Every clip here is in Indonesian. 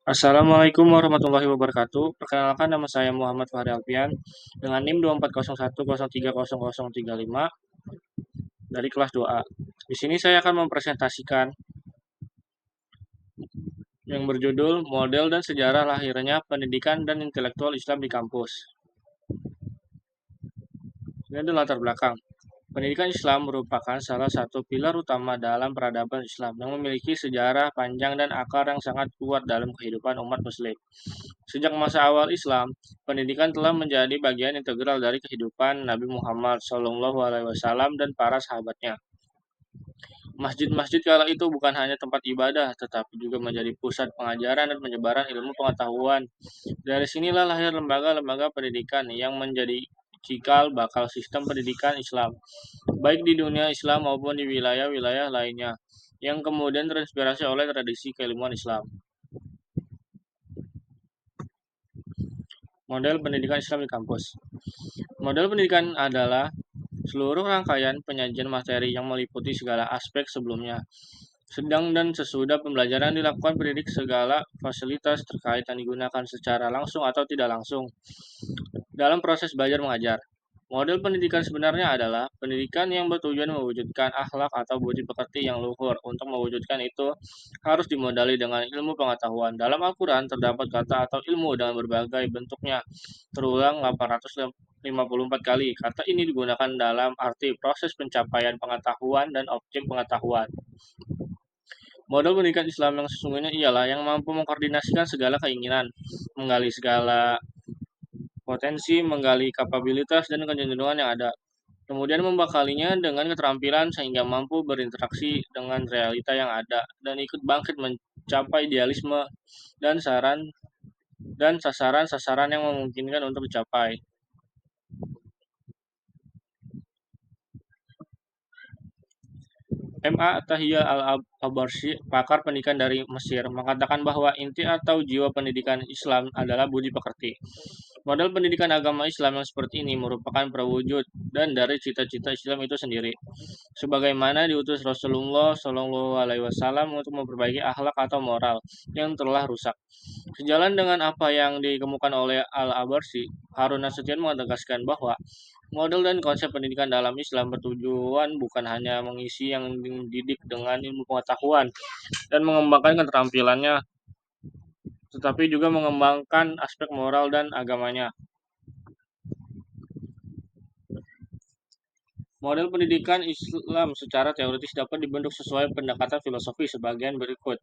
Assalamualaikum warahmatullahi wabarakatuh. Perkenalkan nama saya Muhammad Fahri Alfian dengan NIM 2401030035 dari kelas 2A. Di sini saya akan mempresentasikan yang berjudul Model dan Sejarah Lahirnya Pendidikan dan Intelektual Islam di Kampus. Ini adalah latar belakang. Pendidikan Islam merupakan salah satu pilar utama dalam peradaban Islam yang memiliki sejarah panjang dan akar yang sangat kuat dalam kehidupan umat Muslim. Sejak masa awal Islam, pendidikan telah menjadi bagian integral dari kehidupan Nabi Muhammad SAW dan para sahabatnya. Masjid-masjid kala itu bukan hanya tempat ibadah, tetapi juga menjadi pusat pengajaran dan penyebaran ilmu pengetahuan. Dari sinilah lahir lembaga-lembaga pendidikan yang menjadi cikal bakal sistem pendidikan Islam, baik di dunia Islam maupun di wilayah-wilayah lainnya, yang kemudian terinspirasi oleh tradisi keilmuan Islam. Model pendidikan Islam di kampus. Model pendidikan adalah seluruh rangkaian penyajian materi yang meliputi segala aspek sebelumnya. Sedang dan sesudah pembelajaran dilakukan pendidik segala fasilitas terkait yang digunakan secara langsung atau tidak langsung dalam proses belajar mengajar. Model pendidikan sebenarnya adalah pendidikan yang bertujuan mewujudkan akhlak atau budi pekerti yang luhur. Untuk mewujudkan itu harus dimodali dengan ilmu pengetahuan. Dalam Al-Quran terdapat kata atau ilmu dengan berbagai bentuknya, terulang 854 kali. Kata ini digunakan dalam arti proses pencapaian pengetahuan dan objek pengetahuan. Model pendidikan Islam yang sesungguhnya ialah yang mampu mengkoordinasikan segala keinginan, menggali segala potensi, menggali kapabilitas dan kecenderungan yang ada, kemudian membekalinya dengan keterampilan sehingga mampu berinteraksi dengan realita yang ada dan ikut bangkit mencapai idealisme dan sasaran-sasaran yang memungkinkan untuk dicapai. M.A. Tahiyah Al-Abarsi, pakar pendidikan dari Mesir, mengatakan bahwa inti atau jiwa pendidikan Islam adalah budi pekerti. Model pendidikan agama Islam yang seperti ini merupakan perwujud dan dari cita-cita Islam itu sendiri. Sebagaimana diutus Rasulullah Shallallahu Alaihi Wasallam untuk memperbaiki akhlak atau moral yang telah rusak. Sejalan dengan apa yang dikemukakan oleh Al-Abarsi, Harun Nasution menegaskan bahwa model dan konsep pendidikan dalam Islam bertujuan bukan hanya mengisi yang dididik dengan ilmu pengetahuan dan mengembangkan keterampilannya, tetapi juga mengembangkan aspek moral dan agamanya. Model pendidikan Islam secara teoritis dapat dibentuk sesuai pendekatan filosofi sebagian berikut.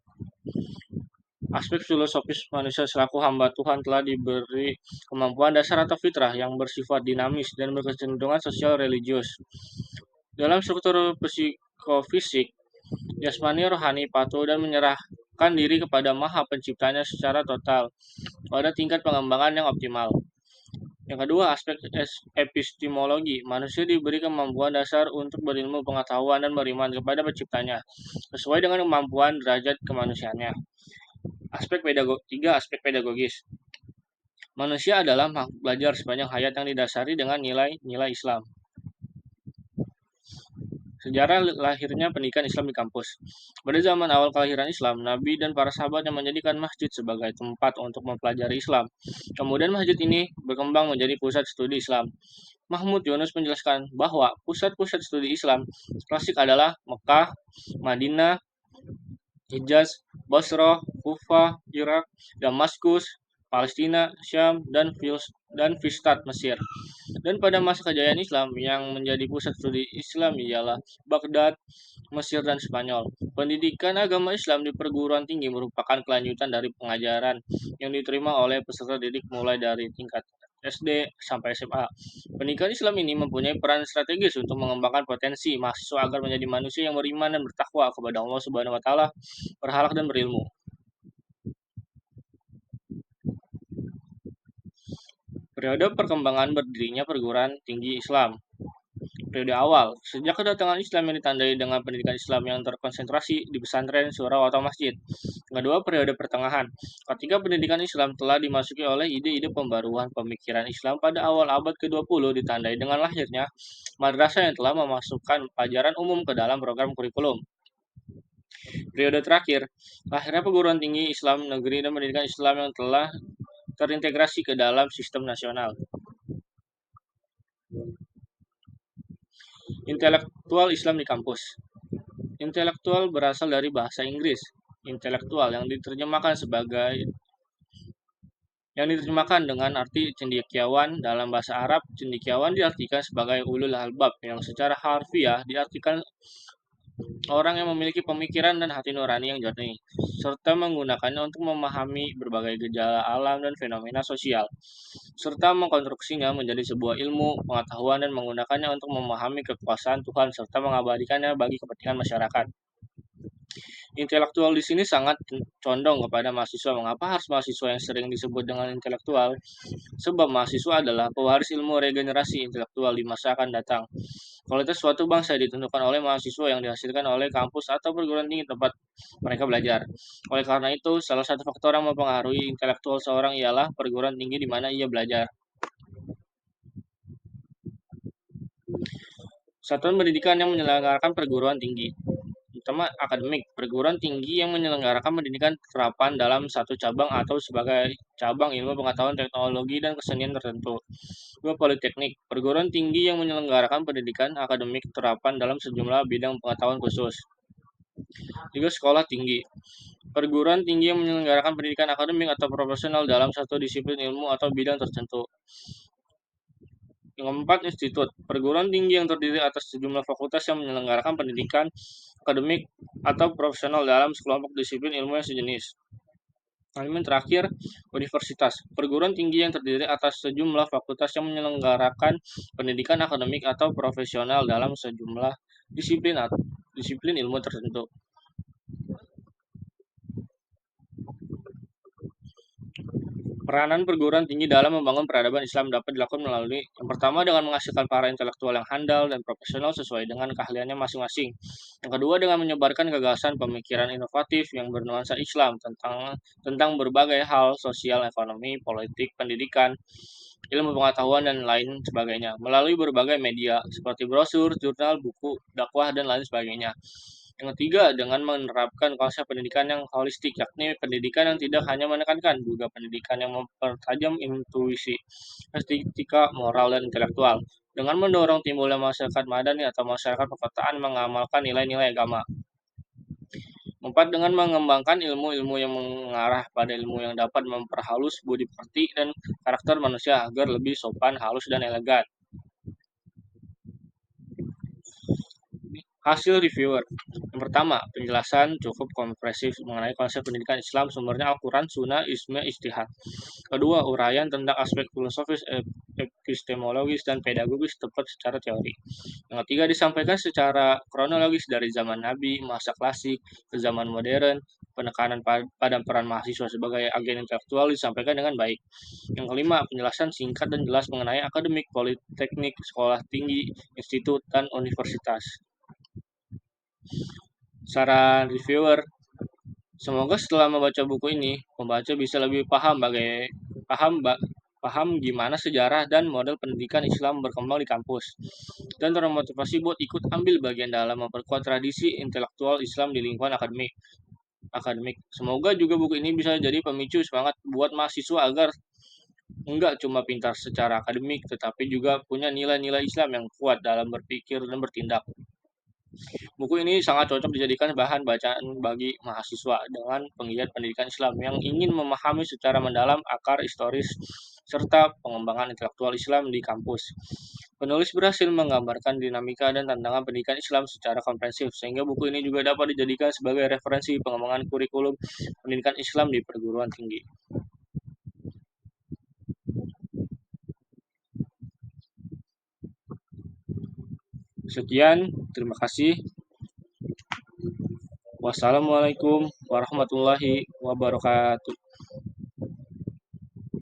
Aspek filosofis manusia selaku hamba Tuhan telah diberi kemampuan dasar atau fitrah yang bersifat dinamis dan berkecenderungan sosial religius. Dalam struktur psikofisik, jasmani rohani patuh dan menyerahkan diri kepada Maha Penciptanya secara total pada tingkat pengembangan yang optimal. Yang kedua, aspek epistemologi. Manusia diberi kemampuan dasar untuk berilmu pengetahuan dan beriman kepada penciptanya, sesuai dengan kemampuan derajat kemanusiaannya. Tiga, aspek pedagogis. Manusia adalah makhluk belajar sepanjang hayat yang didasari dengan nilai-nilai Islam. Sejarah lahirnya pendidikan Islam di kampus. Pada zaman awal kelahiran Islam, Nabi dan para sahabatnya menjadikan masjid sebagai tempat untuk mempelajari Islam. Kemudian masjid ini berkembang menjadi pusat studi Islam. Mahmud Yunus menjelaskan bahwa pusat-pusat studi Islam klasik adalah Mekah, Madinah, Hijaz, Basrah, Kufah, Irak, Damaskus, Palestina, Syam, dan Fustat, Mesir. Dan pada masa kejayaan Islam yang menjadi pusat studi Islam ialah Baghdad, Mesir, dan Spanyol. Pendidikan agama Islam di perguruan tinggi merupakan kelanjutan dari pengajaran yang diterima oleh peserta didik mulai dari tingkat SD sampai SMA. Pendidikan Islam ini mempunyai peran strategis untuk mengembangkan potensi mahasiswa agar menjadi manusia yang beriman dan bertakwa kepada Allah Subhanahu wa taala, berhalak dan berilmu. Periode perkembangan berdirinya perguruan tinggi Islam. Periode awal, sejak kedatangan Islam yang ditandai dengan pendidikan Islam yang terkonsentrasi di pesantren, surau, atau masjid. Kedua, periode pertengahan, ketika pendidikan Islam telah dimasuki oleh ide-ide pembaruan pemikiran Islam pada awal abad ke-20 ditandai dengan lahirnya madrasah yang telah memasukkan pelajaran umum ke dalam program kurikulum. Periode terakhir, akhirnya perguruan tinggi Islam negeri dan pendidikan Islam yang telah terintegrasi ke dalam sistem nasional. Intelektual Islam di kampus. Intelektual berasal dari bahasa Inggris. Intelektual yang diterjemahkan dengan arti cendekiawan dalam bahasa Arab. Cendekiawan diartikan sebagai ulul albab yang secara harfiah diartikan orang yang memiliki pemikiran dan hati nurani yang jernih, serta menggunakannya untuk memahami berbagai gejala alam dan fenomena sosial, serta mengkonstruksinya menjadi sebuah ilmu, pengetahuan, dan menggunakannya untuk memahami kekuasaan Tuhan, serta mengabadikannya bagi kepentingan masyarakat. Intelektual di sini sangat condong kepada mahasiswa. Mengapa harus mahasiswa yang sering disebut dengan intelektual? Sebab mahasiswa adalah pewaris ilmu regenerasi intelektual di masa akan datang. Kualitas suatu bangsa ditentukan oleh mahasiswa yang dihasilkan oleh kampus atau perguruan tinggi tempat mereka belajar. Oleh karena itu, salah satu faktor yang mempengaruhi intelektual seorang ialah perguruan tinggi di mana ia belajar. Satuan pendidikan yang menyelenggarakan perguruan tinggi. Pertama, akademik. Perguruan tinggi yang menyelenggarakan pendidikan terapan dalam satu cabang atau sebagai cabang ilmu pengetahuan teknologi dan kesenian tertentu. Dua, politeknik. Perguruan tinggi yang menyelenggarakan pendidikan akademik terapan dalam sejumlah bidang pengetahuan khusus. Tiga, sekolah tinggi. Perguruan tinggi yang menyelenggarakan pendidikan akademik atau profesional dalam satu disiplin ilmu atau bidang tertentu. Yang keempat, institut. Perguruan tinggi yang terdiri atas sejumlah fakultas yang menyelenggarakan pendidikan akademik atau profesional dalam sekelompok disiplin ilmu yang sejenis. Yang terakhir, universitas. Perguruan tinggi yang terdiri atas sejumlah fakultas yang menyelenggarakan pendidikan akademik atau profesional dalam sejumlah disiplin ilmu tertentu. Peranan perguruan tinggi dalam membangun peradaban Islam dapat dilakukan melalui yang pertama dengan menghasilkan para intelektual yang handal dan profesional sesuai dengan keahliannya masing-masing. Yang kedua dengan menyebarkan gagasan pemikiran inovatif yang bernuansa Islam tentang berbagai hal sosial, ekonomi, politik, pendidikan, ilmu pengetahuan dan lain sebagainya melalui berbagai media seperti brosur, jurnal, buku, dakwah dan lain sebagainya. Yang ketiga, dengan menerapkan konsep pendidikan yang holistik, yakni pendidikan yang tidak hanya menekankan, juga pendidikan yang mempertajam intuisi, estetika, moral, dan intelektual, dengan mendorong timbulnya masyarakat madani atau masyarakat perkotaan mengamalkan nilai-nilai agama. Empat, dengan mengembangkan ilmu-ilmu yang mengarah pada ilmu yang dapat memperhalus budi pekerti dan karakter manusia agar lebih sopan, halus, dan elegan. Hasil reviewer. Yang pertama, penjelasan cukup komprehensif mengenai konsep pendidikan Islam, sumbernya Al-Quran, Sunnah, Ijma', Ijtihad. Kedua, uraian tentang aspek filosofis, epistemologis, dan pedagogis tepat secara teori. Yang ketiga, disampaikan secara kronologis dari zaman Nabi, masa klasik, ke zaman modern, penekanan pada peran mahasiswa sebagai agen intelektual disampaikan dengan baik. Yang kelima, penjelasan singkat dan jelas mengenai akademik, politeknik, sekolah tinggi, institut, dan universitas. Saran reviewer, semoga setelah membaca buku ini, pembaca bisa lebih paham gimana sejarah dan model pendidikan Islam berkembang di kampus, dan termotivasi buat ikut ambil bagian dalam memperkuat tradisi intelektual Islam di lingkungan akademik. Semoga juga buku ini bisa jadi pemicu semangat buat mahasiswa agar enggak cuma pintar secara akademik, tetapi juga punya nilai-nilai Islam yang kuat dalam berpikir dan bertindak. Buku ini sangat cocok dijadikan bahan bacaan bagi mahasiswa dengan penggiat pendidikan Islam yang ingin memahami secara mendalam akar historis serta pengembangan intelektual Islam di kampus. Penulis berhasil menggambarkan dinamika dan tantangan pendidikan Islam secara komprehensif, sehingga buku ini juga dapat dijadikan sebagai referensi pengembangan kurikulum pendidikan Islam di perguruan tinggi. Sekian, terima kasih. Wassalamualaikum warahmatullahi wabarakatuh.